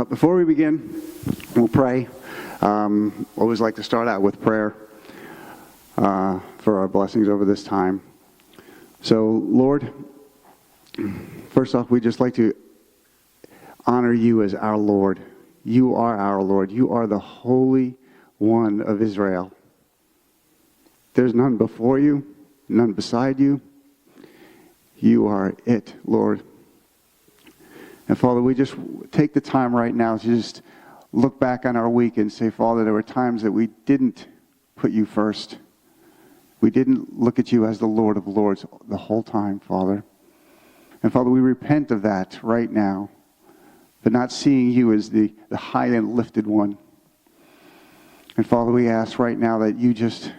Before we begin, we'll pray. Always like to start out with prayer for our blessings over this time. So, Lord, first off, we'd just like to honor you as our Lord. You are our Lord. You are the Holy One of Israel. There's none before you, none beside you. You are it, Lord. And Father, we just take the time right now to just look back on our week and say, Father, there were times that we didn't put you first. We didn't look at you as the Lord of Lords the whole time, Father. And Father, we repent of that right now, for not seeing you as the high and lifted one. And Father, we ask right now that you just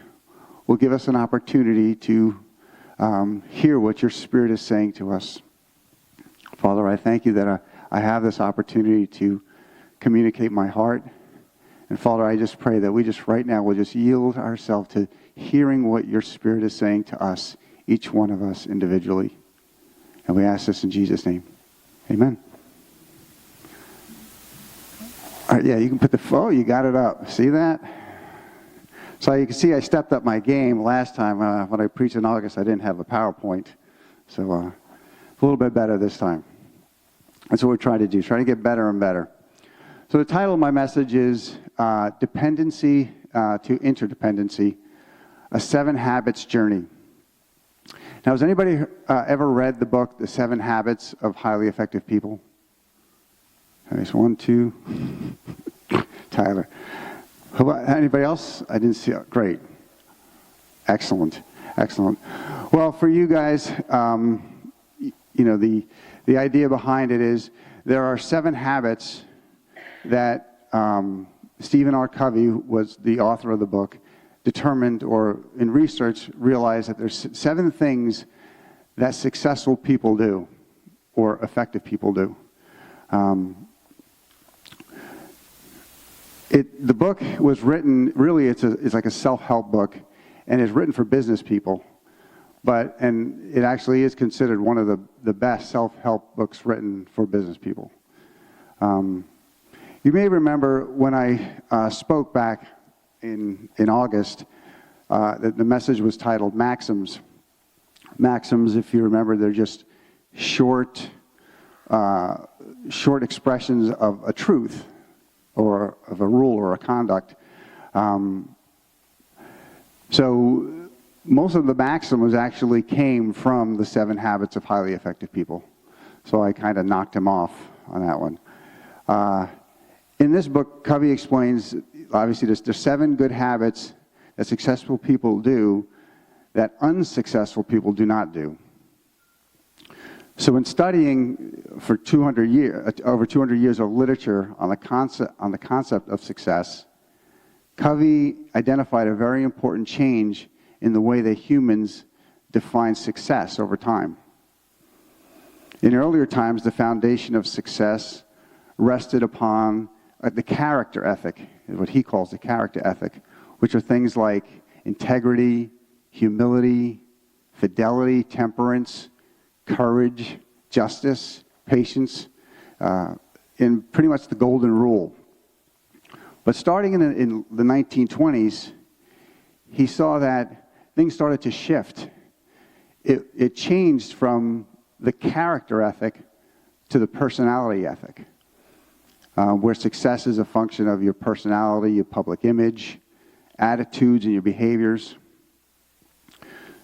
will give us an opportunity to hear what your Spirit is saying to us. Father, I thank you that I have this opportunity to communicate my heart. And Father, I just pray that we just right now will just yield ourselves to hearing what your Spirit is saying to us, each one of us individually. And we ask this in Jesus' name. Amen. All right, yeah, you can put you got it up. See that? So you can see I stepped up my game last time. When I preached in August, I didn't have a PowerPoint. So a little bit better this time. That's what we're trying to do, trying to get better and better. So the title of my message is Dependency to Interdependency, a 7 Habits Journey. Now, has anybody ever read the book, The 7 Habits of Highly Effective People? Okay, so 1, 2. Tyler. Anybody else? I didn't see it. Great. Excellent. Excellent. Well, for you guys, the idea behind it is there are 7 habits that Stephen R. Covey, who was the author of the book, determined, or in research realized that there's 7 things that successful people do, or effective people do. The book was written, really it's like a self-help book, and it's written for business people. And it actually is considered one of the best self-help books written for business people. You may remember when I spoke back in August, that the message was titled Maxims. Maxims, if you remember, they're just short expressions of a truth, or of a rule or a conduct. So most of the maxims actually came from the 7 Habits of Highly Effective People. So I kind of knocked him off on that one. In this book, Covey explains, obviously, there's 7 good habits that successful people do that unsuccessful people do not do. So in studying for over 200 years of literature on the concept of success, Covey identified a very important change in the way that humans define success over time. In earlier times, the foundation of success rested upon the character ethic, what he calls the character ethic, which are things like integrity, humility, fidelity, temperance, courage, justice, patience, in pretty much the golden rule. But starting in the 1920s, he saw that things started to shift. It changed from the character ethic to the personality ethic, where success is a function of your personality, your public image, attitudes, and your behaviors.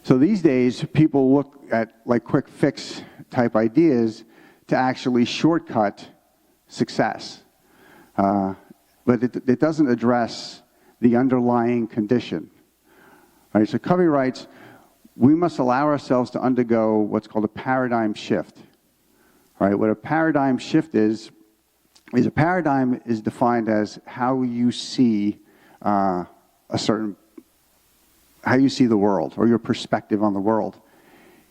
So these days, people look at like quick fix type ideas to actually shortcut success. But it doesn't address the underlying condition. Right? So Covey writes, we must allow ourselves to undergo what's called a paradigm shift. Right? What a paradigm shift is a paradigm is defined as how you see how you see the world, or your perspective on the world.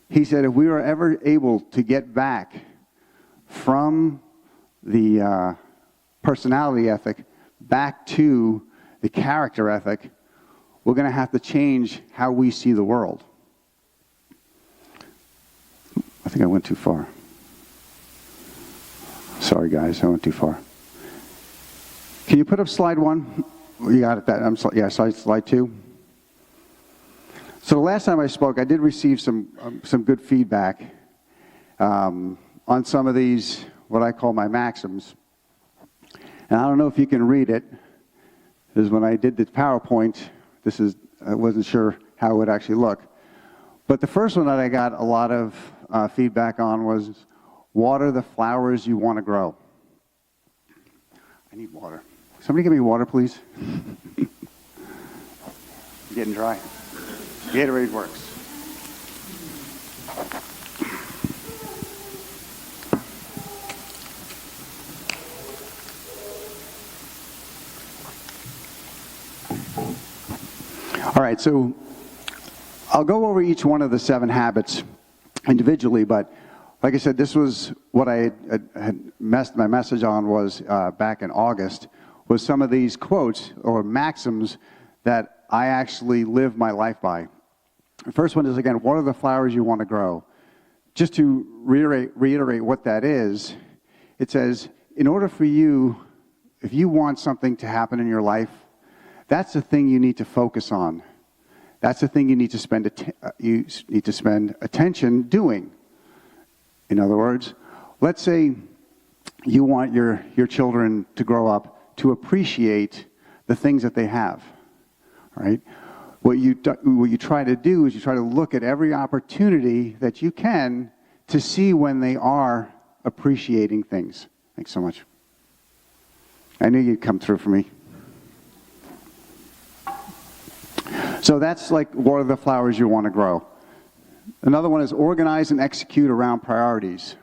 He said if we were ever able to get back from the personality ethic back to the character ethic, we're going to have to change how we see the world. I think I went too far. Sorry, guys, I went too far. Can you put up slide 1? You got it. Yeah, slide 2. So the last time I spoke, I did receive some good feedback on some of these, what I call my maxims. And I don't know if you can read it, because when I did the PowerPoint, I wasn't sure how it would actually look. But the first one that I got a lot of feedback on was, water the flowers you want to grow. I need water. Somebody give me water, please. Getting dry. Gatorade works. All right, so I'll go over each one of the 7 habits individually, but like I said, this was what I had my message on was back in August, was some of these quotes or maxims that I actually live my life by. The first one is, again, what are the flowers you want to grow? Just to reiterate what that is, it says, in order for you, if you want something to happen in your life, that's the thing you need to focus on. That's the thing you need to spend attention doing. In other words, let's say you want your children to grow up to appreciate the things that they have, right? What you try to do is you try to look at every opportunity that you can to see when they are appreciating things. Thanks so much. I knew you'd come through for me. So that's like, what are the flowers you want to grow? Another one is organize and execute around priorities.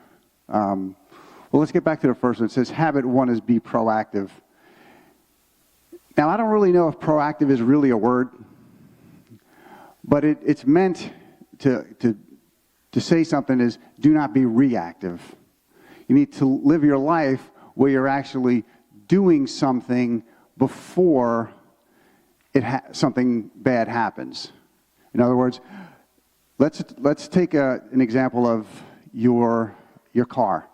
Well, let's get back to the first one. It says habit 1 is be proactive. Now, I don't really know if proactive is really a word, but it's meant to say something is, do not be reactive. You need to live your life where you're actually doing something before something bad happens. In other words, let's take an example of your car.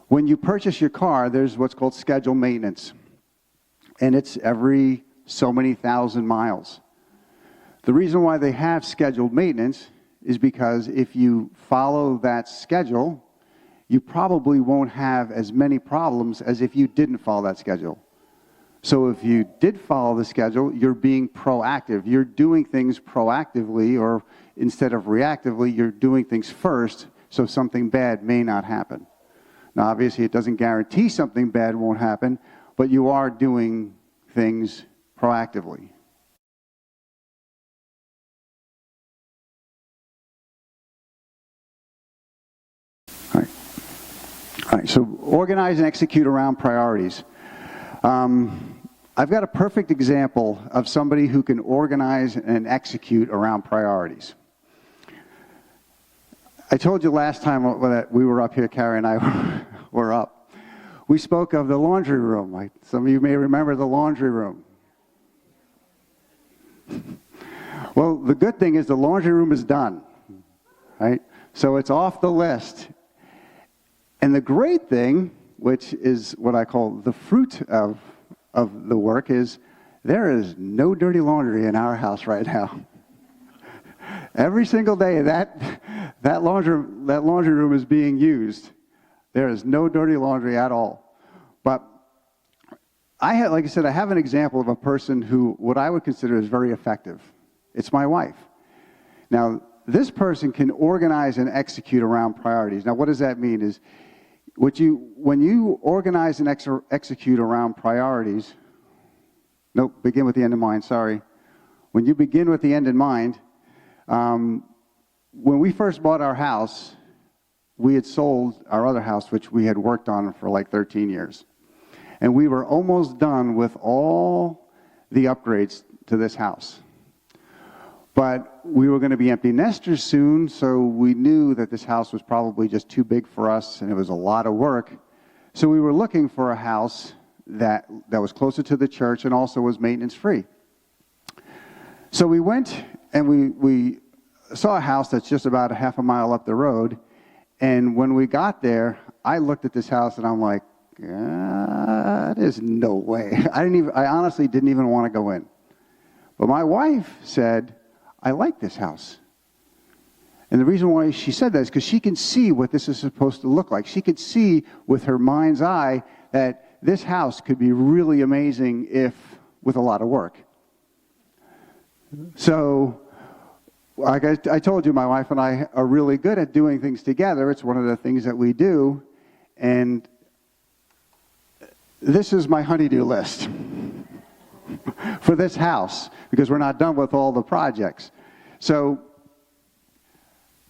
When you purchase your car, there's what's called scheduled maintenance, and it's every so many thousand miles. The reason why they have scheduled maintenance is because if you follow that schedule, you probably won't have as many problems as if you didn't follow that schedule. So if you did follow the schedule, you're being proactive. You're doing things proactively, or instead of reactively, you're doing things first, so something bad may not happen. Now, obviously, it doesn't guarantee something bad won't happen, but you are doing things proactively. All right, so organize and execute around priorities. I've got a perfect example of somebody who can organize and execute around priorities. I told you last time that we were up here, Carrie and I were up. We spoke of the laundry room. Some of you may remember the laundry room. Well, the good thing is the laundry room is done, right? So it's off the list. And the great thing, which is what I call the fruit of the work, is there is no dirty laundry in our house right now. Every single day that laundry room is being used. There is no dirty laundry at all. But like I said, I have an example of a person who, what I would consider, is very effective. It's my wife. Now, this person can organize and execute around priorities. Now, what does that mean? Is when you organize and execute around priorities, begin with the end in mind, sorry. When you begin with the end in mind, when we first bought our house, we had sold our other house, which we had worked on for like 13 years. And we were almost done with all the upgrades to this house. But we were going to be empty nesters soon, so we knew that this house was probably just too big for us, and it was a lot of work. So we were looking for a house that was closer to the church and also was maintenance-free. So we went and we saw a house that's just about a half a mile up the road, and when we got there, I looked at this house and I'm like, that is no way. I honestly didn't even want to go in. But my wife said, I like this house. And the reason why she said that is because she can see what this is supposed to look like. She could see with her mind's eye that this house could be really amazing with a lot of work. So, like I told you, my wife and I are really good at doing things together. It's one of the things that we do. And this is my honey-do list for this house, because we're not done with all the projects. So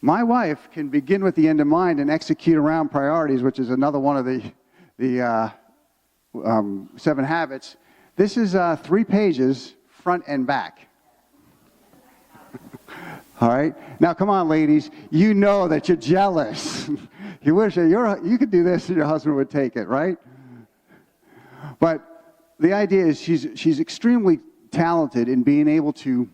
my wife can begin with the end in mind and execute around priorities, which is another one of the 7 habits. This is 3 pages, front and back. All right? Now, come on, ladies. You know that you're jealous. You wish that you could do this and your husband would take it, right? But the idea is she's extremely talented in being able to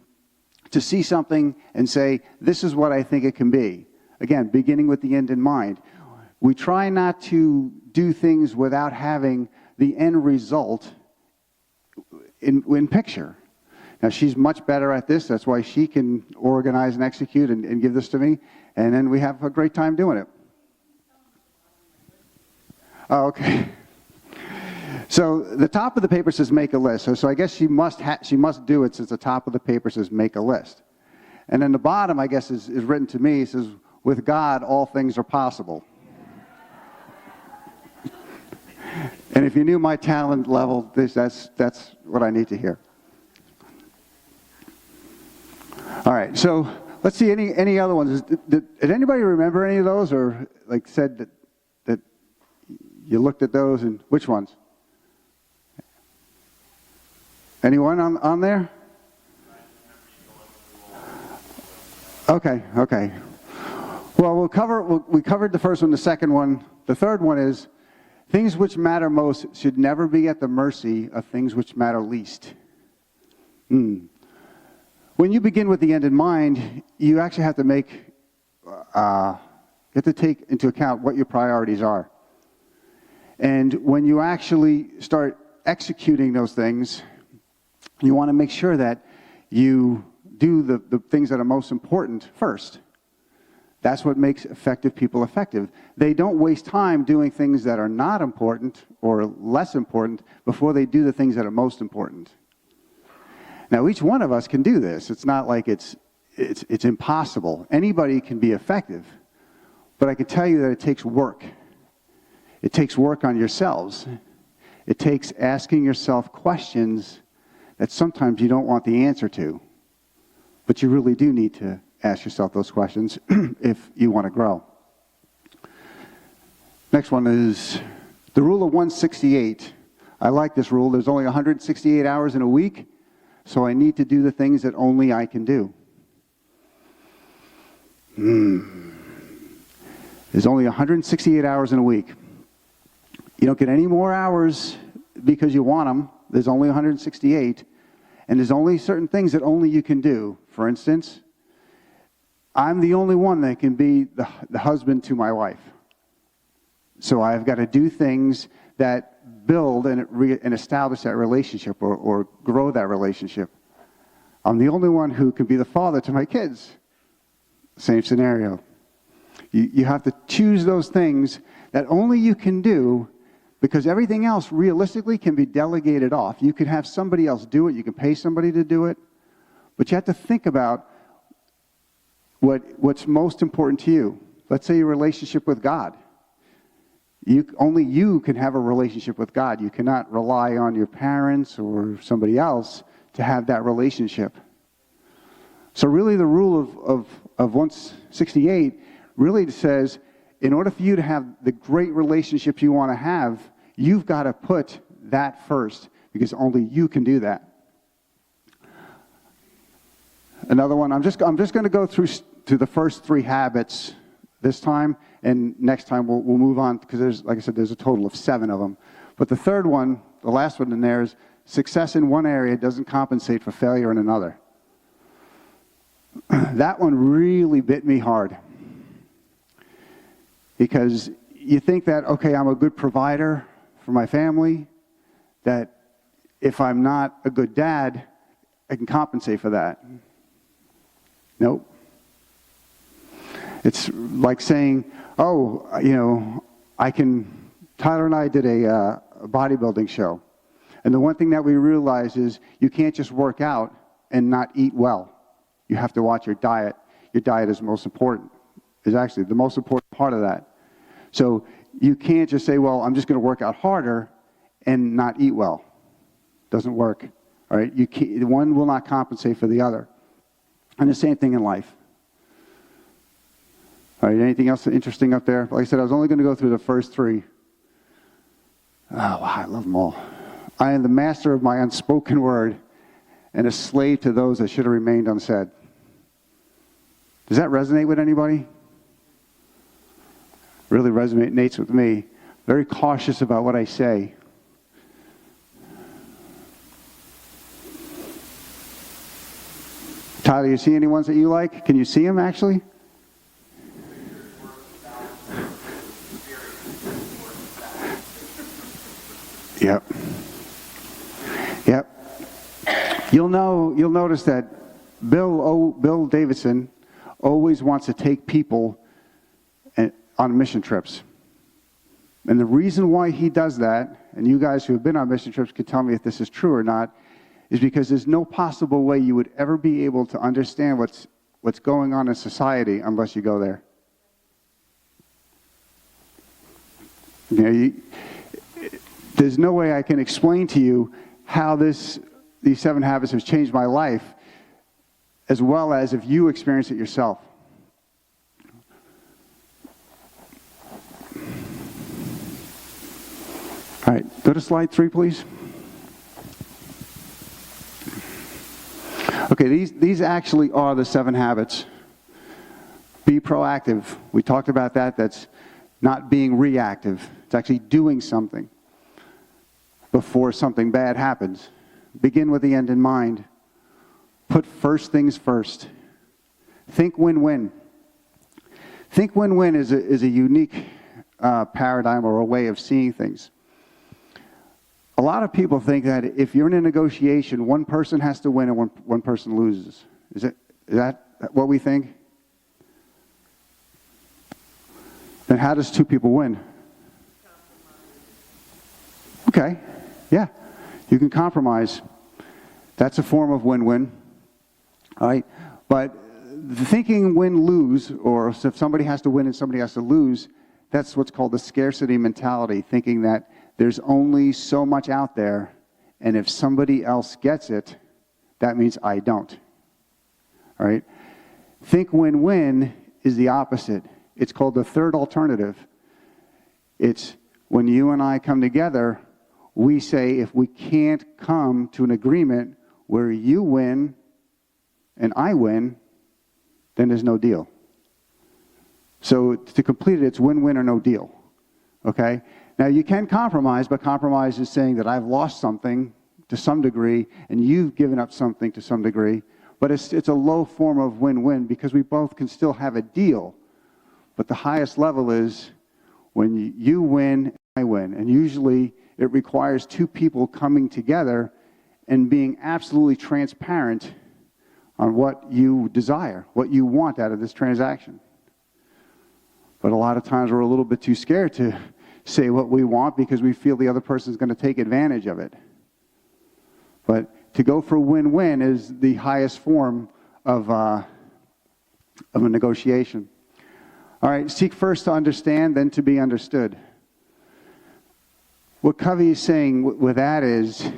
see something and say, this is what I think it can be. Again, beginning with the end in mind. We try not to do things without having the end result in picture. Now, she's much better at this. That's why she can organize and execute and give this to me. And then we have a great time doing it. Oh, okay. So the top of the paper says make a list. So I guess she must do it, since the top of the paper says make a list. And then the bottom, I guess, is written to me. It says, with God, all things are possible. And if you knew my talent level, that's what I need to hear. All right, so let's see any other ones. Did anybody remember any of those, or like said that you looked at those, and which ones? Anyone on there? Okay. Well, we covered the first one, the second one. The third one is, things which matter most should never be at the mercy of things which matter least. When you begin with the end in mind, you actually have to take into account what your priorities are. And when you actually start executing those things, you want to make sure that you do the things that are most important first. That's what makes effective people effective. They don't waste time doing things that are not important or less important before they do the things that are most important. Now, each one of us can do this. It's not like it's impossible. Anybody can be effective. But I can tell you that it takes work. It takes work on yourselves. It takes asking yourself questions that sometimes you don't want the answer to. But you really do need to ask yourself those questions if you want to grow. Next one is the rule of 168. I like this rule. There's only 168 hours in a week, so I need to do the things that only I can do. There's only 168 hours in a week. You don't get any more hours because you want them. There's only 168. And there's only certain things that only you can do. For instance, I'm the only one that can be the husband to my wife. So I've got to do things that build and establish that relationship or grow that relationship. I'm the only one who can be the father to my kids. Same scenario. You have to choose those things that only you can do, because everything else realistically can be delegated off. You could have somebody else do it. You can pay somebody to do it. But you have to think about what's most important to you. Let's say your relationship with God. Only you can have a relationship with God. You cannot rely on your parents or somebody else to have that relationship. So really the rule of 168 really says, in order for you to have the great relationships you want to have, you've got to put that first, because only you can do that. Another one, I'm just going to go through to the first 3 habits this time, and next time we'll move on, because there's, like I said, there's a total of 7 of them. But the third one, the last one in there, is success in one area doesn't compensate for failure in another. That one really bit me hard. Because you think that, okay, I'm a good provider for my family, that if I'm not a good dad, I can compensate for that. Nope. It's like saying, oh, Tyler and I did a bodybuilding show. And the one thing that we realized is you can't just work out and not eat well. You have to watch your diet. Your diet is most important. Is actually the most important part of that. So you can't just say, well, I'm just going to work out harder and not eat well. Doesn't work. All right? One will not compensate for the other. And the same thing in life. All right, anything else interesting up there? Like I said, I was only going to go through the first three. Oh, wow, I love them all. I am the master of my unspoken word and a slave to those that should have remained unsaid. Does that resonate with anybody? Really resonates with me. Very cautious about what I say. Tyler, you see any ones that you like? Can you see them actually? Yep. Yep. You'll notice that Bill Davidson always wants to take people on mission trips. And the reason why he does that, and you guys who have been on mission trips can tell me if this is true or not, is because there's no possible way you would ever be able to understand what's going on in society unless you go there. There's no way I can explain to you how these 7 habits have changed my life, as well as if you experience it yourself. All right, go to slide 3, please. Okay, these actually are the 7 habits. Be proactive. We talked about that. That's not being reactive. It's actually doing something before something bad happens. Begin with the end in mind. Put first things first. Think win-win. Think win-win is a unique paradigm or a way of seeing things. A lot of people think that if you're in a negotiation, one person has to win and one person loses. Is that what we think? Then how does 2 people win? Okay, yeah, you can compromise. That's a form of win-win. All right, but the thinking win-lose, or if somebody has to win and somebody has to lose, that's what's called the scarcity mentality, thinking that there's only so much out there, and if somebody else gets it, that means I don't. All right? Think win-win is the opposite. It's called the third alternative. It's when you and I come together, we say if we can't come to an agreement where you win and I win, then there's no deal. So to complete it, it's win-win or no deal. Okay? Now you can compromise, but compromise is saying that I've lost something to some degree and you've given up something to some degree, but it's a low form of win-win because we both can still have a deal. But the highest level is when you win and I win. And usually it requires 2 people coming together and being absolutely transparent on what you desire, what you want out of this transaction. But a lot of times we're a little bit too scared to say what we want because we feel the other person is going to take advantage of it. But to go for win-win is the highest form of a negotiation. All right, seek first to understand, then to be understood. What Covey is saying with that is,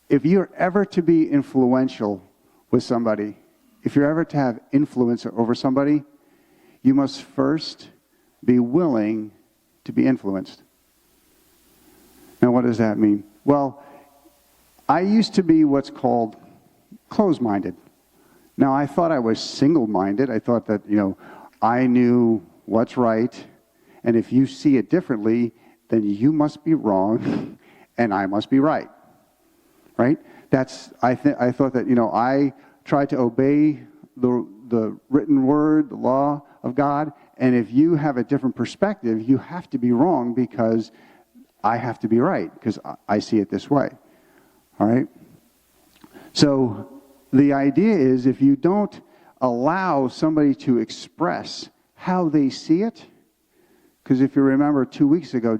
if you're ever to be influential with somebody, if you're ever to have influence over somebody, you must first be willing to be influenced. Now, what does that mean? Well, I used to be what's called closed-minded. Now, I thought I was single-minded. I thought that, I knew what's right, and if you see it differently, then you must be wrong, and I must be right. Right? I thought that, I tried to obey the written word, the law of God, and if you have a different perspective, you have to be wrong because I have to be right, because I see it this way. All right? So the idea is if you don't allow somebody to express how they see it, because if you remember 2 weeks ago,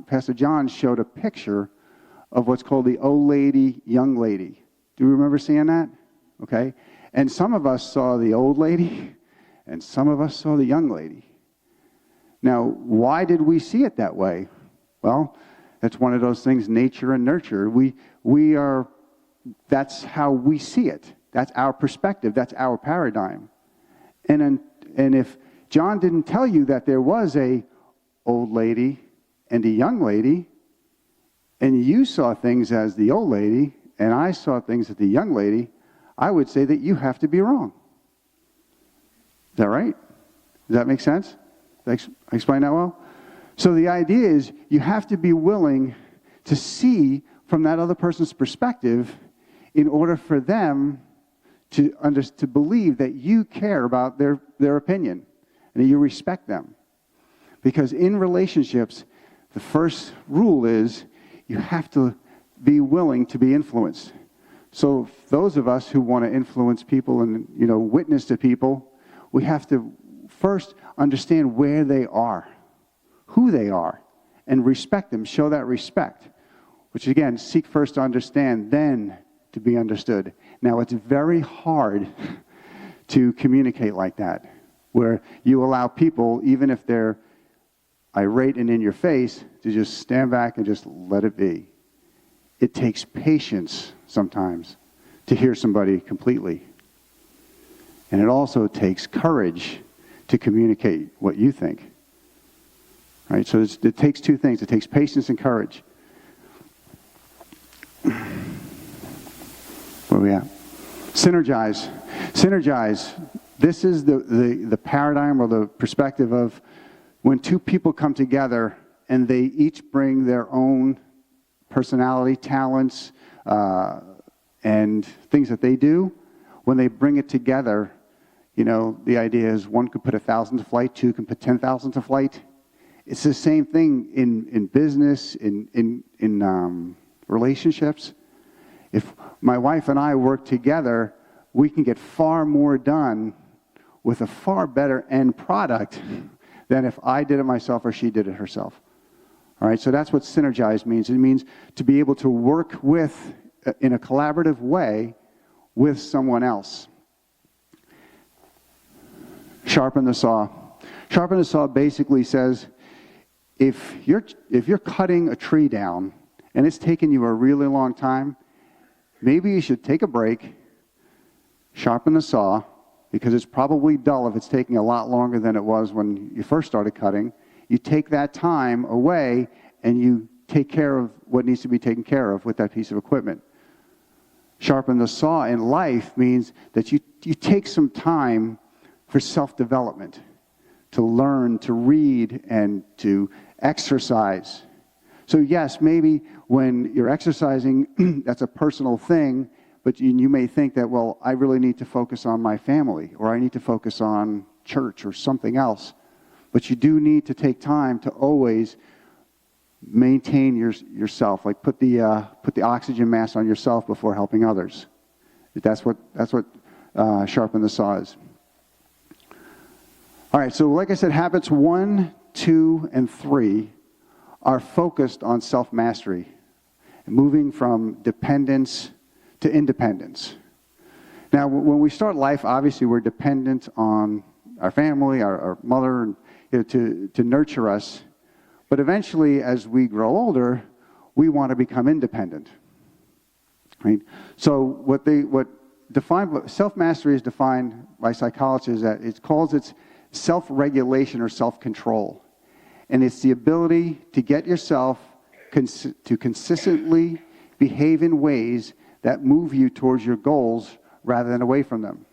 Pastor John showed a picture of what's called the old lady, young lady. Do you remember seeing that? Okay. And some of us saw the old lady, and some of us saw the young lady. Now, why did we see it that way? Well, that's one of those things, nature and nurture. That's how we see it. That's our perspective. That's our paradigm. And if John didn't tell you that there was a old lady and a young lady, and you saw things as the old lady, and I saw things as the young lady, I would say that you have to be wrong. Is that right? Does that make sense? Did I explain that well? So the idea is you have to be willing to see from that other person's perspective in order for them to believe that you care about their opinion and that you respect them. Because in relationships, the first rule is you have to be willing to be influenced. So those of us who want to influence people and witness to people, we have to first understand where they are, who they are, and respect them, show that respect. Which again, seek first to understand, then to be understood. Now it's very hard to communicate like that, where you allow people, even if they're irate and in your face, to just stand back and just let it be. It takes patience sometimes to hear somebody completely. And it also takes courage to communicate what you think. Right? So it takes two things. It takes patience and courage. Where are we at? Synergize. Synergize. This is the paradigm or the perspective of when two people come together and they each bring their own personality, talents, and things that they do. When they bring it together, the idea is one could put 1,000 to flight, two can put 10,000 to flight. It's the same thing in business, in relationships. If my wife and I work together, we can get far more done with a far better end product than if I did it myself or she did it herself. All right, so that's what synergize means. It means to be able to work with, in a collaborative way, with someone else. Sharpen the saw. Sharpen the saw basically says, if you're cutting a tree down and it's taken you a really long time, maybe you should take a break, sharpen the saw, because it's probably dull if it's taking a lot longer than it was when you first started cutting. You take that time away and you take care of what needs to be taken care of with that piece of equipment. Sharpen the saw in life means that you take some time for self-development, to learn, to read, and to exercise. So yes, maybe when you're exercising, that's a personal thing, but you may think that, well, I really need to focus on my family, or I need to focus on church or something else. But you do need to take time to always maintain yourself, like put the oxygen mask on yourself before helping others. That's what sharpen the saw is. All right, so like I said, habits 1, 2, and 3 are focused on self-mastery, moving from dependence to independence. Now, when we start life, obviously we're dependent on our family, our mother, to nurture us. But eventually, as we grow older, we want to become independent. Right? So self-mastery is defined by psychologists is that it calls it self-regulation or self-control. And it's the ability to get yourself to consistently behave in ways that move you towards your goals rather than away from them.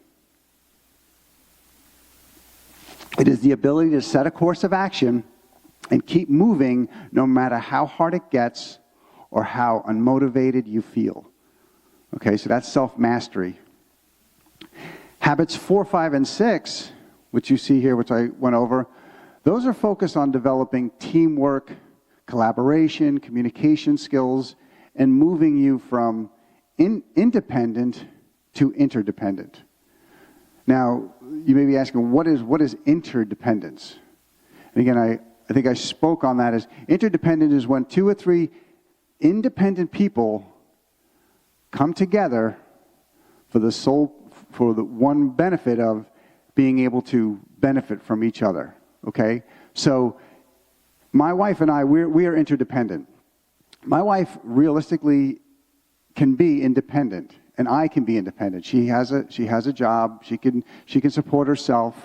It is the ability to set a course of action and keep moving no matter how hard it gets or how unmotivated you feel. Okay, so that's self-mastery. Habits 4, 5, and 6, which you see here, which I went over, those are focused on developing teamwork, collaboration, communication skills, and moving you from independent to interdependent. Now, you may be asking, what is interdependence? And again, I think I spoke on that as interdependent is when 2 or 3 independent people come together for the one benefit of being able to benefit from each other. Okay? So my wife and I, we are interdependent. My wife realistically can be independent, and I can be independent. She has a job. She can support herself.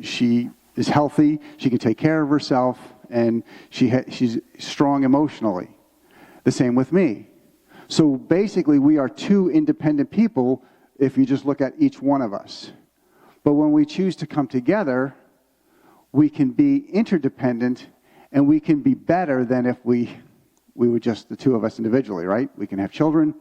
She is healthy. She can take care of herself, and she's strong emotionally. The same with me. So basically, we are 2 independent people if you just look at each one of us. But when we choose to come together, we can be interdependent, and we can be better than if we were just the 2 of us individually, right? We can have children,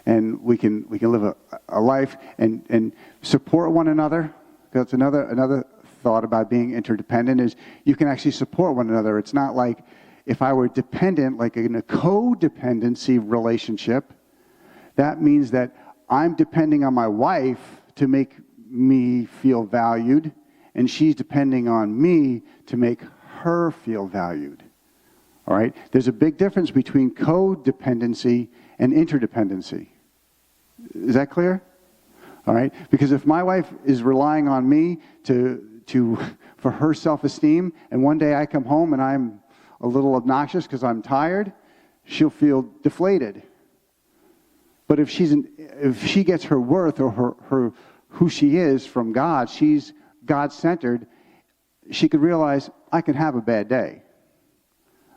and we can live a life and support one another. That's another thought about being interdependent is you can actually support one another. It's not like if I were dependent, like in a codependency relationship, that means that I'm depending on my wife to make me feel valued, and she's depending on me to make her feel valued. All right? There's a big difference between codependency and interdependency. Is that clear? All right? Because if my wife is relying on me for her self-esteem, and one day I come home and I'm a little obnoxious because I'm tired, she'll feel deflated. But if she gets her worth or her who she is from God, she's God-centered, she could realize, I can have a bad day.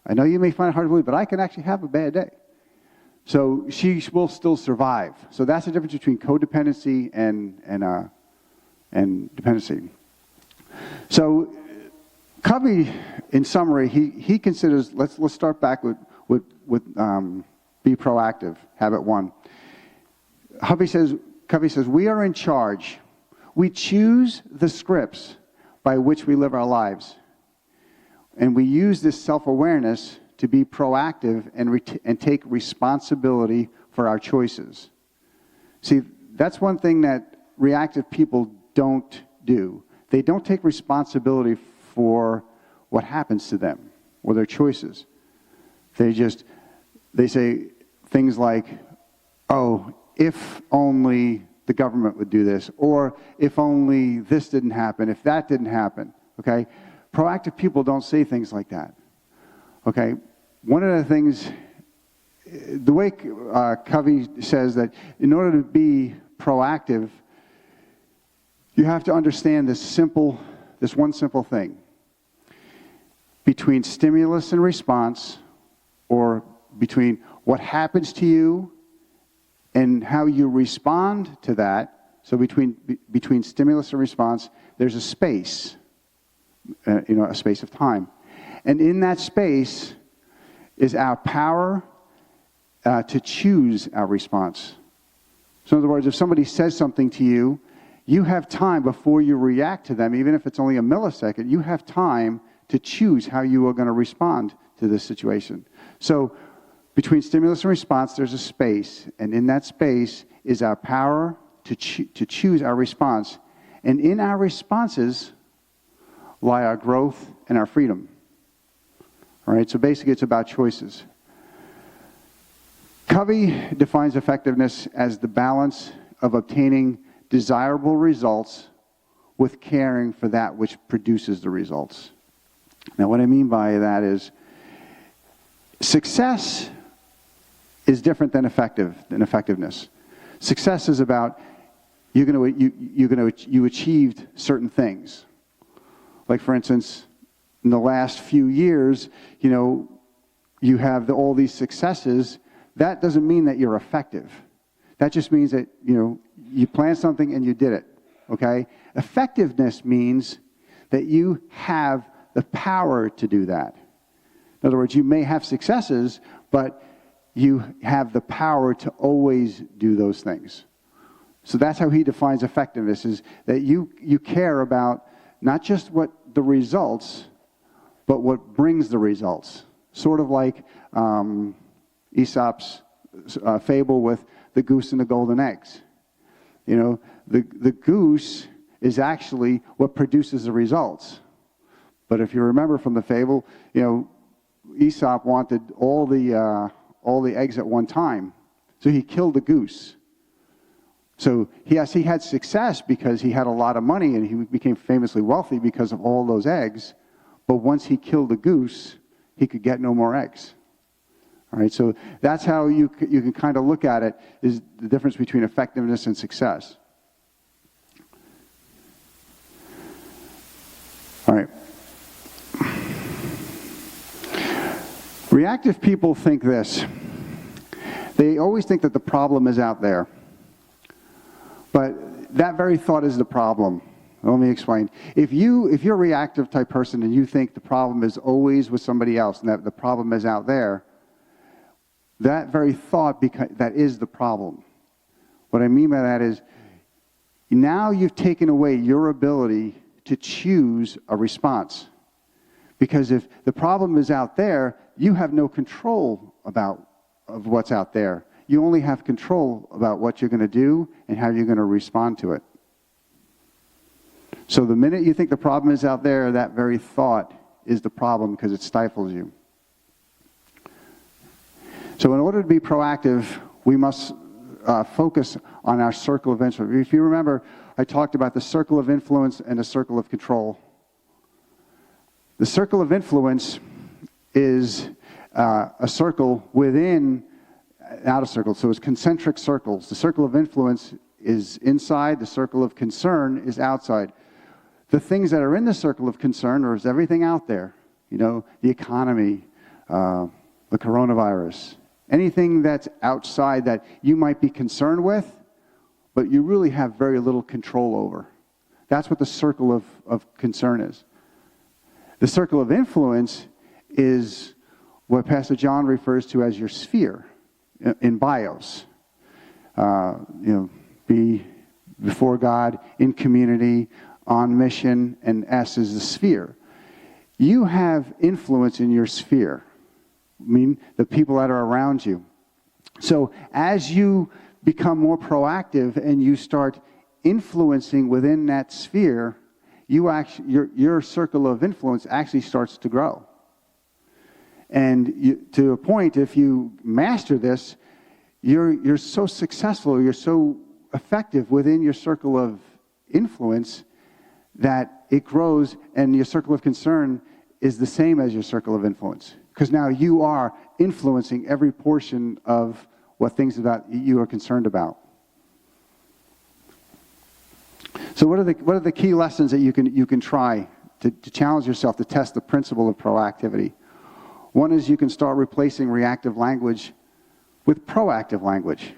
I know you may find it hard to believe, but I can actually have a bad day. So she will still survive. So that's the difference between codependency and dependency. So Covey, in summary, he considers, let's start back with be proactive, habit 1. Covey says, we are in charge. We choose the scripts by which we live our lives. And we use this self-awareness to be proactive and take responsibility for our choices. See, that's one thing that reactive people don't do. They don't take responsibility for what happens to them or their choices. They say things like, oh, if only the government would do this, or if only this didn't happen, if that didn't happen, okay? Proactive people don't say things like that, okay? One of the things, the way Covey says that in order to be proactive, you have to understand this one simple thing. Between stimulus and response, or between what happens to you and how you respond to that, so between stimulus and response, there's a space, a space of time. And in that space is our power to choose our response. So in other words, if somebody says something to you, you have time before you react to them, even if it's only a millisecond, you have time to choose how you are going to respond to this situation. So between stimulus and response, there's a space, and in that space is our power to choose our response. And in our responses lie our growth and our freedom. All right, so basically it's about choices. Covey defines effectiveness as the balance of obtaining desirable results with caring for that which produces the results. Now, what I mean by that is success is different than effectiveness. Success is about you achieved certain things. Like, for instance, in the last few years, you have all these successes. That doesn't mean that you're effective. That just means that, you planned something and you did it, okay? Effectiveness means that you have the power to do that. In other words, you may have successes, but you have the power to always do those things. So that's how he defines effectiveness, is that you care about not just what the results, but what brings the results. sort of like Aesop's fable with the goose and the golden eggs. You know, the goose is actually what produces the results. But if you remember from the fable, you know, Aesop wanted all the eggs at one time, so he killed the goose. So yes, he had success because he had a lot of money and he became famously wealthy because of all those eggs. But once he killed the goose, he could get no more eggs. All right, so that's how you can kind of look at it, is the difference between effectiveness and success. All right. Reactive people think this. They always think that the problem is out there. But that very thought is the problem. Let me explain. If you're a reactive type person and you think the problem is always with somebody else and that the problem is out there, that very thought, that is the problem. What I mean by that is, now you've taken away your ability to choose a response. Because if the problem is out there, you have no control of what's out there. You only have control about what you're going to do and how you're going to respond to it. So the minute you think the problem is out there, that very thought is the problem because it stifles you. So in order to be proactive, we must focus on our circle of influence. If you remember, I talked about the circle of influence and the circle of control. The circle of influence is a circle within, not a circle, so it's concentric circles. The circle of influence is inside, the circle of concern is outside. The things that are in the circle of concern is everything out there. You know, the economy, the coronavirus, anything that's outside that you might be concerned with, but you really have very little control over. That's what the circle of concern is. The circle of influence is what Pastor John refers to as your sphere in bios. Be before God, in community, on mission, and S is the sphere. You have influence in your sphere. I mean, the people that are around you. So as you become more proactive and you start influencing within that sphere, your circle of influence actually starts to grow. And to a point, if you master this, you're so successful, you're so effective within your circle of influence that it grows, and your circle of concern is the same as your circle of influence. Because now you are influencing every portion of what things that you are concerned about. So what are the key lessons that you can try to challenge yourself to test the principle of proactivity? One is you can start replacing reactive language with proactive language.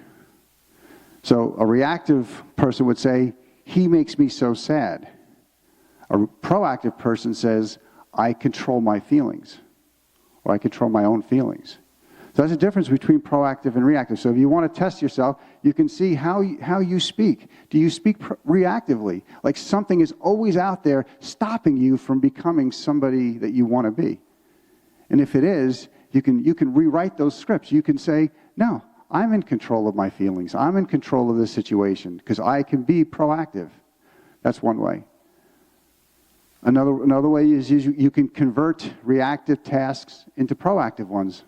So a reactive person would say, "He makes me so sad." A proactive person says, "I control my feelings," or "I control my own feelings." So that's the difference between proactive and reactive. So if you want to test yourself, you can see how you speak. Do you speak reactively? Like something is always out there stopping you from becoming somebody that you want to be. And if it is, you can rewrite those scripts. You can say, "No, I'm in control of my feelings. I'm in control of this situation because I can be proactive." That's one way. Another way is you can convert reactive tasks into proactive ones.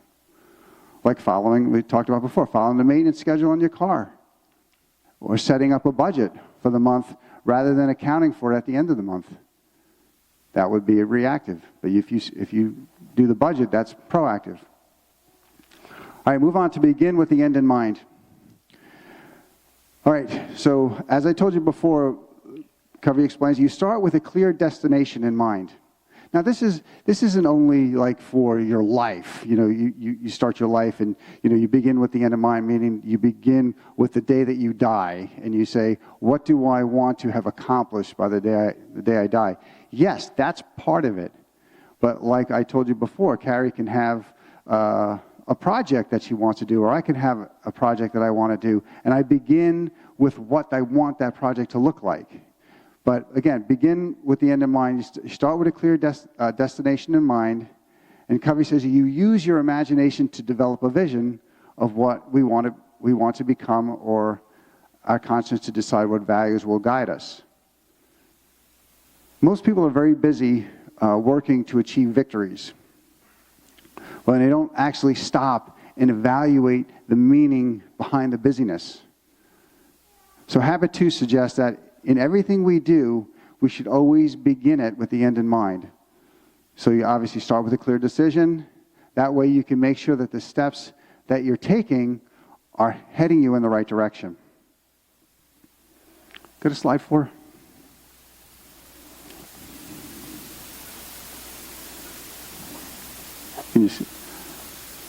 Like we talked about before, following the maintenance schedule on your car. Or setting up a budget for the month rather than accounting for it at the end of the month. That would be a reactive. But if you do the budget, that's proactive. All right, move on to begin with the end in mind. All right, so as I told you before, Covey explains, you start with a clear destination in mind. Now, this isn't only like for your life. You know, you start your life and, you begin with the end in mind, meaning you begin with the day that you die, and you say, what do I want to have accomplished by the day I die? Yes, that's part of it. But like I told you before, Carrie can have a project that she wants to do, or I can have a project that I want to do, and I begin with what I want that project to look like. But again, begin with the end in mind. You start with a clear destination in mind, And Covey says you use your imagination to develop a vision of what we want to become, or our conscience to decide what values will guide us. Most people are very busy working to achieve victories, but they don't actually stop and evaluate the meaning behind the busyness. So habit 2 suggests that in everything we do, we should always begin it with the end in mind. So you obviously start with a clear decision. That way you can make sure that the steps that you're taking are heading you in the right direction. Go to slide 4. Can you see?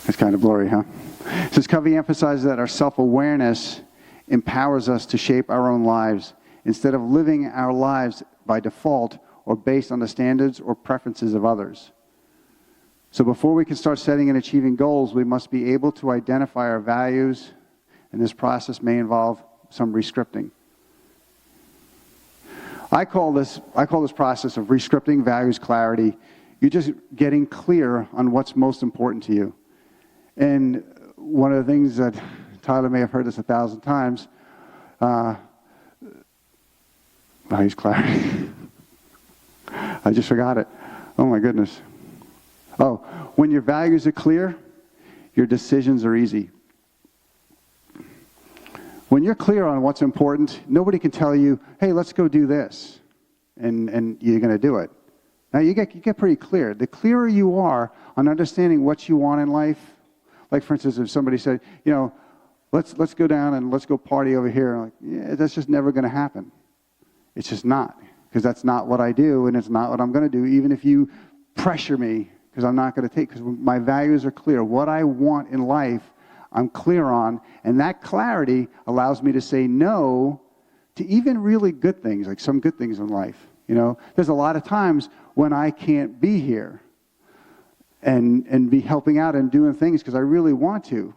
It's kind of blurry, huh? It says Covey emphasizes that our self-awareness empowers us to shape our own lives instead of living our lives by default or based on the standards or preferences of others. So before we can start setting and achieving goals, we must be able to identify our values, and this process may involve some rescripting. I call this process of rescripting values clarity. You're just getting clear on what's most important to you. And one of the things that Tyler may have heard this 1,000 times, values clarity. I just forgot it. Oh my goodness. Oh, when your values are clear, your decisions are easy. When you're clear on what's important, nobody can tell you, hey, let's go do this, and you're going to do it. Now you get pretty clear. The clearer you are on understanding what you want in life, like for instance, if somebody said, let's go down and let's go party over here, I'm like, yeah, that's just never going to happen. It's just not, because that's not what I do, and it's not what I'm going to do, even if you pressure me, because I'm not going to take, because my values are clear. What I want in life, I'm clear on, and that clarity allows me to say no to even really good things, like some good things in life. There's a lot of times when I can't be here and be helping out and doing things because I really want to,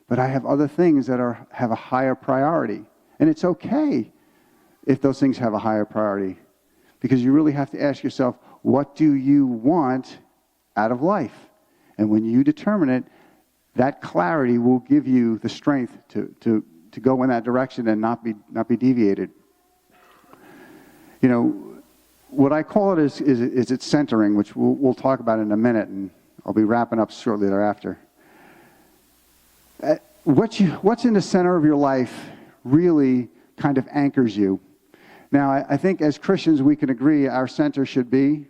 but I have other things that have a higher priority. And it's okay if those things have a higher priority, because you really have to ask yourself, what do you want out of life? And when you determine it, that clarity will give you the strength to go in that direction and not be deviated. What I call it is it's centering, which we'll talk about in a minute, and I'll be wrapping up shortly thereafter. What's in the center of your life really kind of anchors you. Now, I think as Christians we can agree our center should be,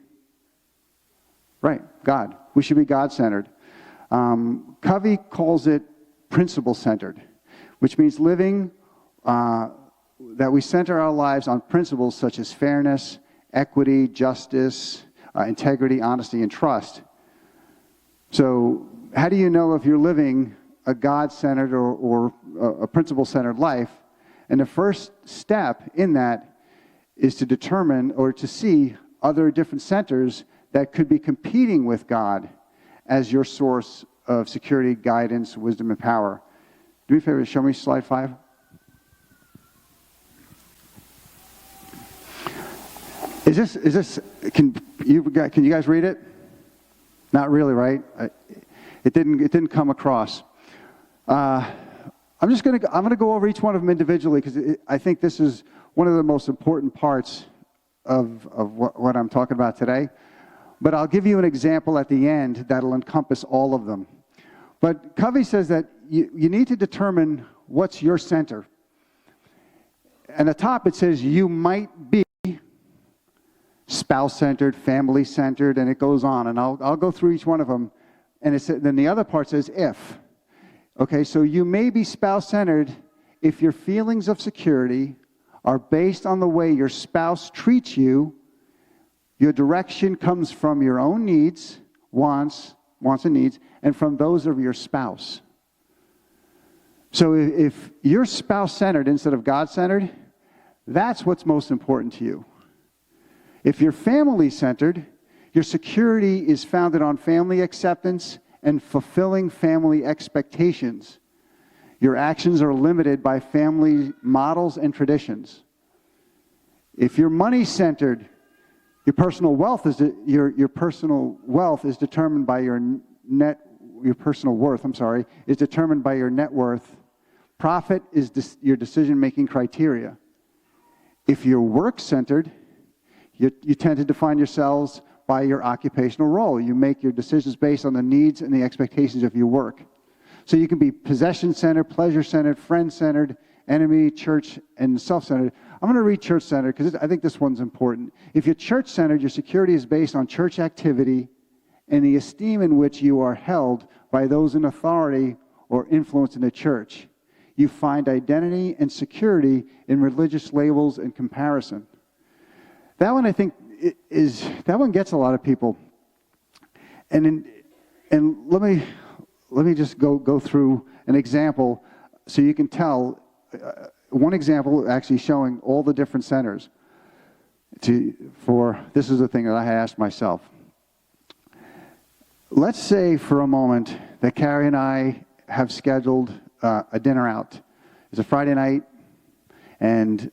right, God. We should be God-centered. Covey calls it principle-centered, which means living that we center our lives on principles such as fairness, equity, justice, integrity, honesty, and trust. So how do you know if you're living a God-centered or a principle-centered life? And the first step in that is to determine or to see other different centers that could be competing with God as your source of security, guidance, wisdom, and power. Do me a favor, show me slide 5. Can you guys read it? Not really, right? It didn't come across. I'm going to go over each one of them individually, because I think this is one of the most important parts of what I'm talking about today. But I'll give you an example at the end that'll encompass all of them. But Covey says that you need to determine what's your center. And at the top it says you might be spouse-centered, family-centered, and it goes on. And I'll go through each one of them. And then the other part says if. Okay, so you may be spouse-centered if your feelings of security are based on the way your spouse treats you. Your direction comes from your own needs, wants and needs, and from those of your spouse. So if you're spouse-centered instead of God-centered, that's what's most important to you. If you're family-centered, your security is founded on family acceptance and fulfilling family expectations. Your actions are limited by family models and traditions. If you're money-centered, Your personal wealth is your personal wealth is determined by your personal worth, is determined by your net worth. Profit is your decision-making criteria. If you're work-centered, you tend to define yourselves by your occupational role. You make your decisions based on the needs and the expectations of your work. So you can be possession-centered, pleasure-centered, friend-centered, enemy, church, and self-centered. I'm going to read church-centered because I think this one's important. If you're church-centered, your security is based on church activity and the esteem in which you are held by those in authority or influence in the church. You find identity and security in religious labels and comparison. That one, I think, that one gets a lot of people. And let me just go through an example so you can tell. One example actually showing all the different centers. This is the thing that I asked myself. Let's say for a moment that Carrie and I have scheduled a dinner out. It's a Friday night, and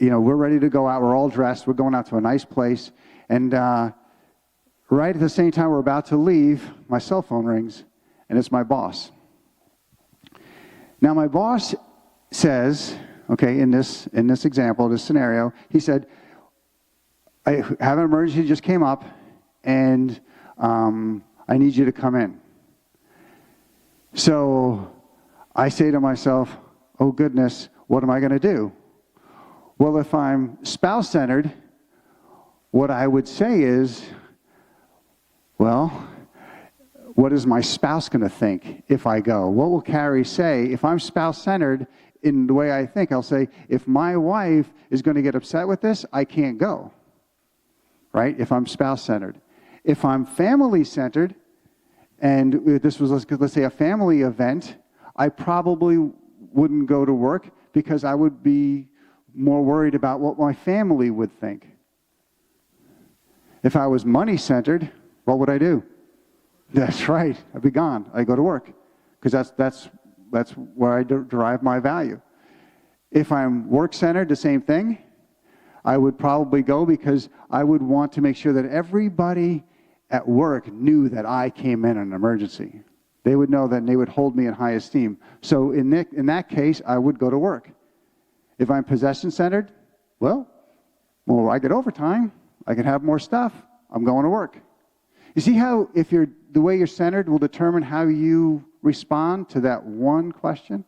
we're ready to go out. We're all dressed. We're going out to a nice place, and right at the same time we're about to leave, my cell phone rings, and it's my boss. Now, my boss says, okay, in this example, this scenario, he said, I have an emergency that just came up, and I need you to come in. So I say to myself, oh goodness, what am I going to do? Well, if I'm spouse-centered, what I would say is, well, what is my spouse going to think if I go? What will Carrie say? If I'm spouse-centered in the way I think, I'll say, if my wife is going to get upset with this, I can't go, right? If I'm spouse-centered. If I'm family-centered, and this was, let's say, a family event, I probably wouldn't go to work because I would be more worried about what my family would think. If I was money-centered, what would I do? That's right, I'd be gone. I go to work because that's where I derive my value. If I'm work-centered, the same thing. I would probably go because I would want to make sure that everybody at work knew that I came in an emergency. They would know that, and they would hold me in high esteem. So in that case, I would go to work. If I'm possession-centered, well, I get overtime. I can have more stuff. I'm going to work. You see how the way you're centered will determine how you respond to that one question?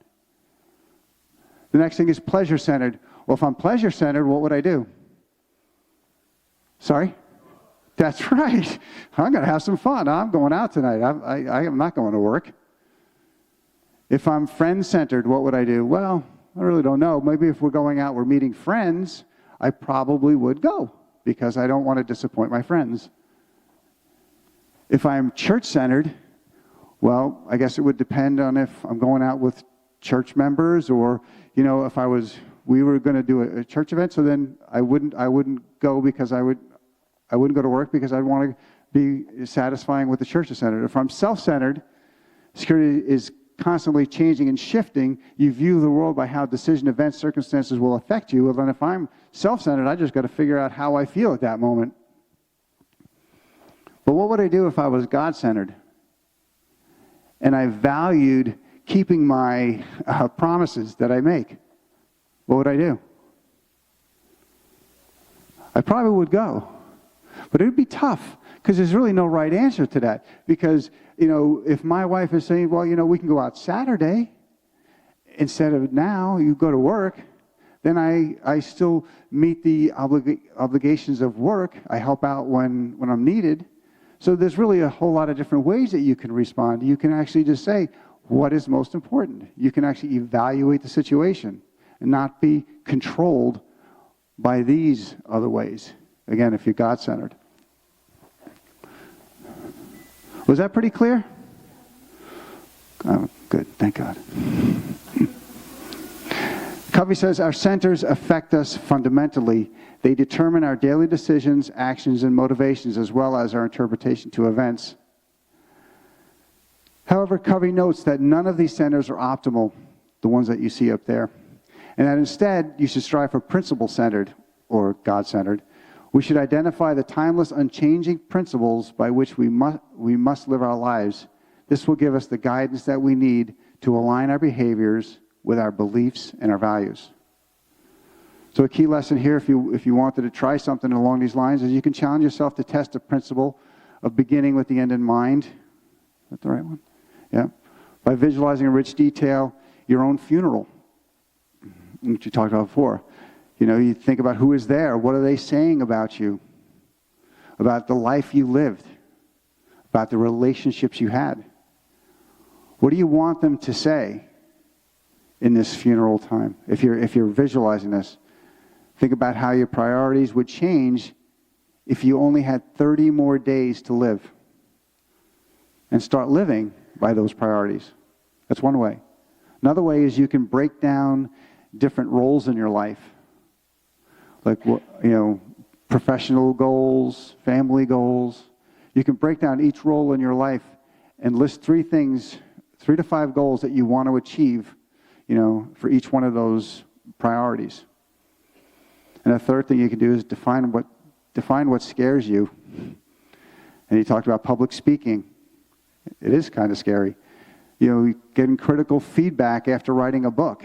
The next thing is pleasure-centered. Well, if I'm pleasure-centered, what would I do? Sorry? That's right. I'm going to have some fun. I'm going out tonight. I am not going to work. If I'm friend-centered, what would I do? Well, I really don't know. Maybe if we're going out, we're meeting friends, I probably would go because I don't want to disappoint my friends. If I'm church-centered, well, I guess it would depend on if I'm going out with church members or, if we were going to do a church event, so then I wouldn't go because I wouldn't go to work because I'd want to be satisfying with the church is centered. If I'm self-centered, security is constantly changing and shifting. You view the world by how decision, events, circumstances will affect you. Well, then if I'm self-centered, I just got to figure out how I feel at that moment. But what would I do if I was God-centered and I valued keeping my promises that I make? What would I do? I probably would go. But it would be tough because there's really no right answer to that. Because, if my wife is saying, well, we can go out Saturday instead of now, you go to work, then I still meet the obligations of work. I help out when I'm needed. So there's really a whole lot of different ways that you can respond. You can actually just say, what is most important? You can actually evaluate the situation and not be controlled by these other ways. Again, if you're God-centered. Was that pretty clear? Oh, good. Thank God. Covey says, our centers affect us fundamentally. They determine our daily decisions, actions, and motivations, as well as our interpretation to events. However, Covey notes that none of these centers are optimal, the ones that you see up there, and that instead you should strive for principle-centered or God-centered, We should identify the timeless, unchanging principles by which we must live our lives. This will give us the guidance that we need to align our behaviors with our beliefs and our values. So a key lesson here, if you wanted to try something along these lines, is you can challenge yourself to test the principle of beginning with the end in mind. Is that the right one? Yeah. By visualizing in rich detail your own funeral, which you talked about before. You know, you think about who is there. What are they saying about you? About the life you lived? About the relationships you had? What do you want them to say in this funeral time? If you're visualizing this, think about how your priorities would change if you only had 30 more days to live. And start living by those priorities. That's one way. Another way is you can break down different roles in your life. Like, you know, professional goals, family goals. You can break down each role in your life and list 3 to 5 goals that you want to achieve, you know, for each one of those priorities. And a third thing you can do is define what scares you. And you talked about public speaking. It is kind of scary. You know, getting critical feedback after writing a book.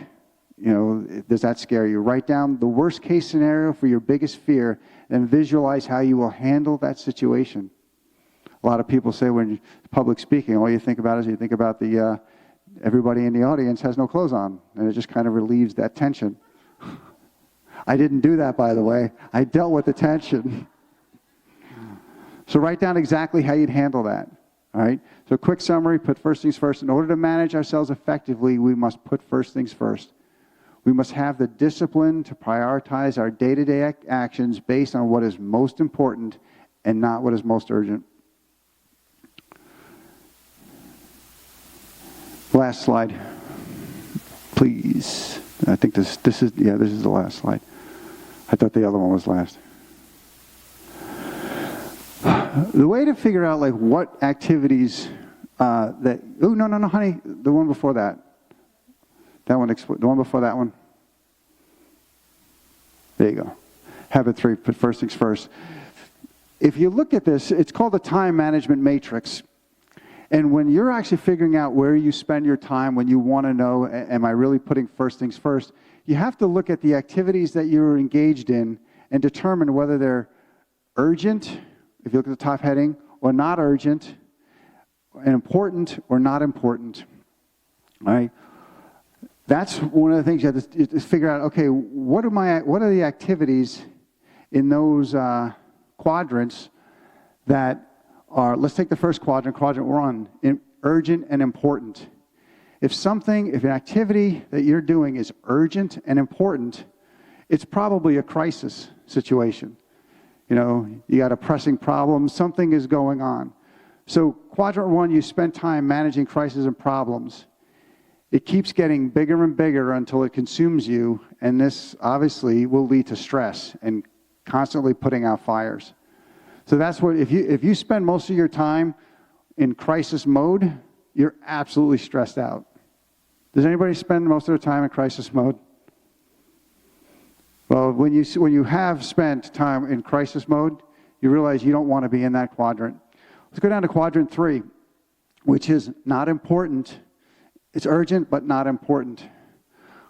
You know, does that scare you? Write down the worst case scenario for your biggest fear and visualize how you will handle that situation. A lot of people say when you're public speaking, all you think about is the everybody in the audience has no clothes on, and it just kind of relieves that tension. I didn't do that, by the way. I dealt with the tension. So write down exactly how you'd handle that. All right? So quick summary, put first things first. In order to manage ourselves effectively, we must put first things first. We must have the discipline to prioritize our day-to-day actions based on what is most important and not what is most urgent. Last slide, please. I think this is the last slide. I thought the other one was last. The way to figure out like what activities no, honey, the one before that. The one before that one. There you go. Habit 3, put first things first. If you look at this, it's called the time management matrix. And when you're actually figuring out where you spend your time, when you want to know, am I really putting first things first, you have to look at the activities that you're engaged in and determine whether they're urgent, if you look at the top heading, or not urgent, and important or not important. All right? That's one of the things you have to figure out, okay, what are the activities in those quadrants that are, let's take the first quadrant 1, urgent and important. If an activity that you're doing is urgent and important, it's probably a crisis situation. You know, you got a pressing problem, something is going on. So quadrant 1, you spend time managing crises and problems. It keeps getting bigger and bigger until it consumes you, and this obviously will lead to stress and constantly putting out fires. So that's what, if you spend most of your time in crisis mode, you're absolutely stressed out. Does anybody spend most of their time in crisis mode? Well, when you have spent time in crisis mode, you realize you don't want to be in that quadrant. Let's go down to quadrant 3, which is not important. It's urgent, but not important.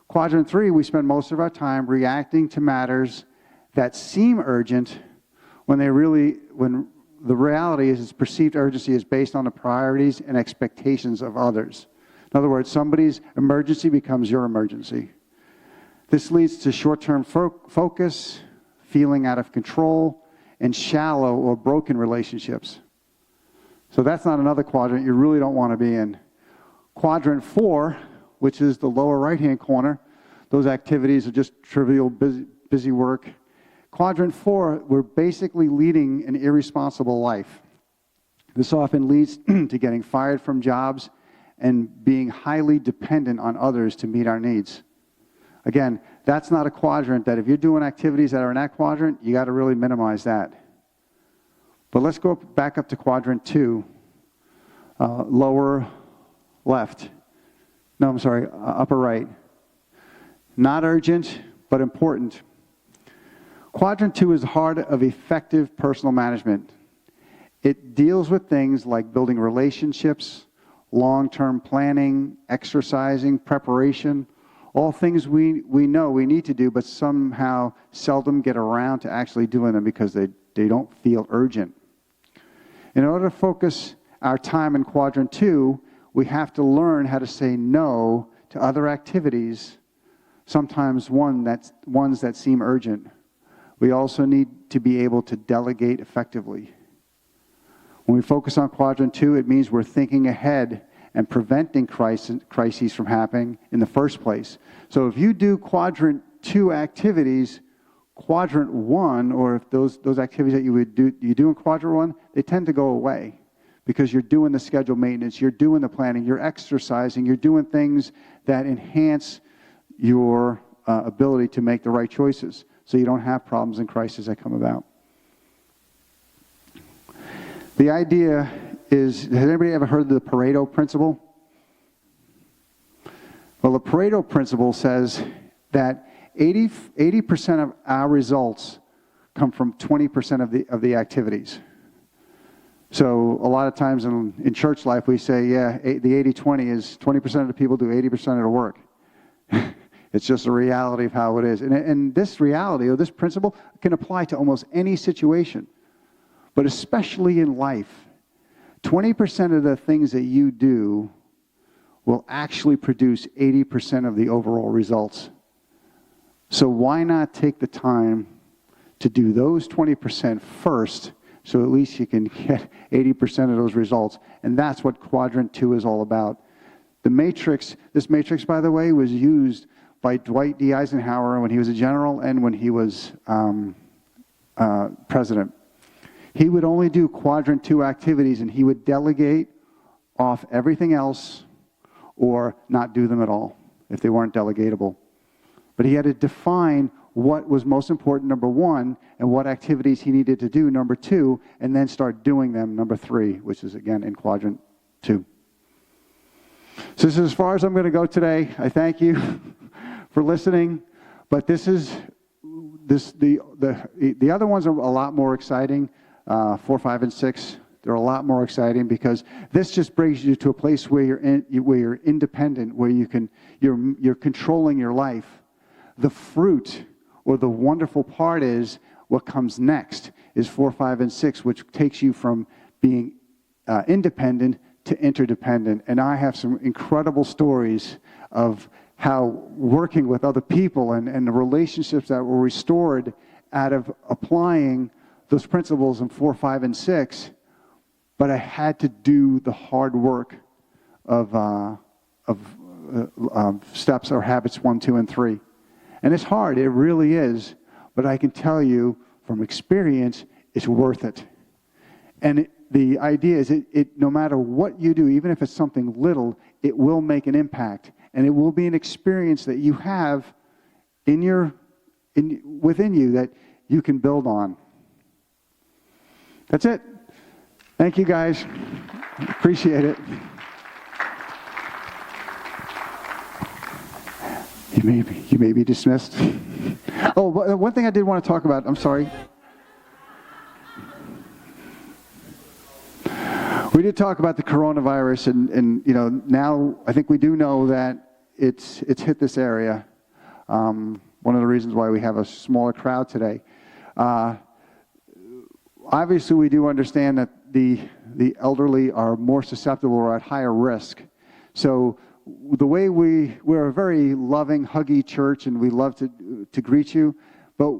Quadrant 3, we spend most of our time reacting to matters that seem urgent when the reality is perceived urgency is based on the priorities and expectations of others. In other words, somebody's emergency becomes your emergency. This leads to short-term focus, feeling out of control, and shallow or broken relationships. So that's not another quadrant you really don't want to be in. Quadrant 4, which is the lower right-hand corner, those activities are just trivial, busy work. Quadrant 4, we're basically leading an irresponsible life. This often leads to getting fired from jobs and being highly dependent on others to meet our needs. Again, that's not a quadrant that if you're doing activities that are in that quadrant, you got to really minimize that. But let's go back up to quadrant 2, lower left. No, I'm sorry, upper right. Not urgent, but important. Quadrant 2 is the heart of effective personal management. It deals with things like building relationships, long-term planning, exercising, preparation, all things we know we need to do, but somehow seldom get around to actually doing them because they don't feel urgent. In order to focus our time in Quadrant 2, we have to learn how to say no to other activities, sometimes ones that seem urgent. We also need to be able to delegate effectively. When we focus on Quadrant 2, it means we're thinking ahead and preventing crises from happening in the first place. So if you do Quadrant 2 activities, Quadrant 1, or if those activities that you do in Quadrant 1, they tend to go away because you're doing the schedule maintenance, you're doing the planning, you're exercising, you're doing things that enhance your ability to make the right choices so you don't have problems and crises that come about. The idea is, has anybody ever heard of the Pareto principle? Well, the Pareto principle says that 80% of our results come from 20% of the activities. So a lot of times in church life we say, yeah, the 80-20 is 20% of the people do 80% of the work. It's just a reality of how it is. And this reality, or this principle, can apply to almost any situation. But especially in life, 20% of the things that you do will actually produce 80% of the overall results. So why not take the time to do those 20% first, so at least you can get 80% of those results? And that's what Quadrant 2 is all about. This matrix, by the way, was used by Dwight D. Eisenhower when he was a general and when he was president. He would only do Quadrant 2 activities, and he would delegate off everything else or not do them at all if they weren't delegatable. But he had to define what was most important, number 1, and what activities he needed to do, number 2, and then start doing them, number 3, which is, again, in Quadrant 2. So this is as far as I'm going to go today. I thank you for listening, but the other ones are a lot more exciting. 4, 5, and 6, they're a lot more exciting because this just brings you to a place where you're independent, where you're controlling your life. The fruit or the wonderful part is what comes next is 4, 5, and 6, which takes you from being independent to interdependent. And I have some incredible stories of how working with other people and the relationships that were restored out of applying those principles in 4, 5, and 6, but I had to do the hard work of steps or habits 1, 2, and 3. And it's hard, it really is, but I can tell you from experience, it's worth it. And the idea is, no matter what you do, even if it's something little, it will make an impact, and it will be an experience that you have within you that you can build on. That's it. Thank you, guys. Appreciate it. You may be dismissed. Oh, one thing I did want to talk about. I'm sorry. We did talk about the coronavirus, and now I think we do know that it's hit this area. One of the reasons why we have a smaller crowd today. Obviously, we do understand that the elderly are more susceptible or at higher risk. So the way we're a very loving, huggy church, and we love to greet you, but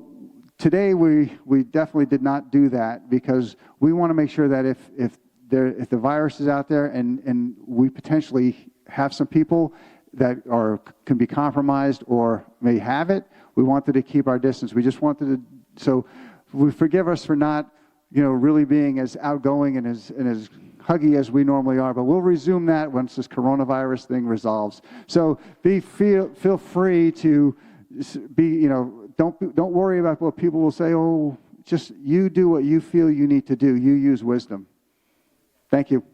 today we definitely did not do that because we want to make sure that if the virus is out there and we potentially have some people that can be compromised or may have it, we wanted to keep our distance. We just wanted to, so forgive us for not really being as outgoing and as huggy as we normally are, but we'll resume that once this coronavirus thing resolves. So feel free to be, don't worry about what people will say. Oh, just you do what you feel you need to do. You use wisdom. Thank you.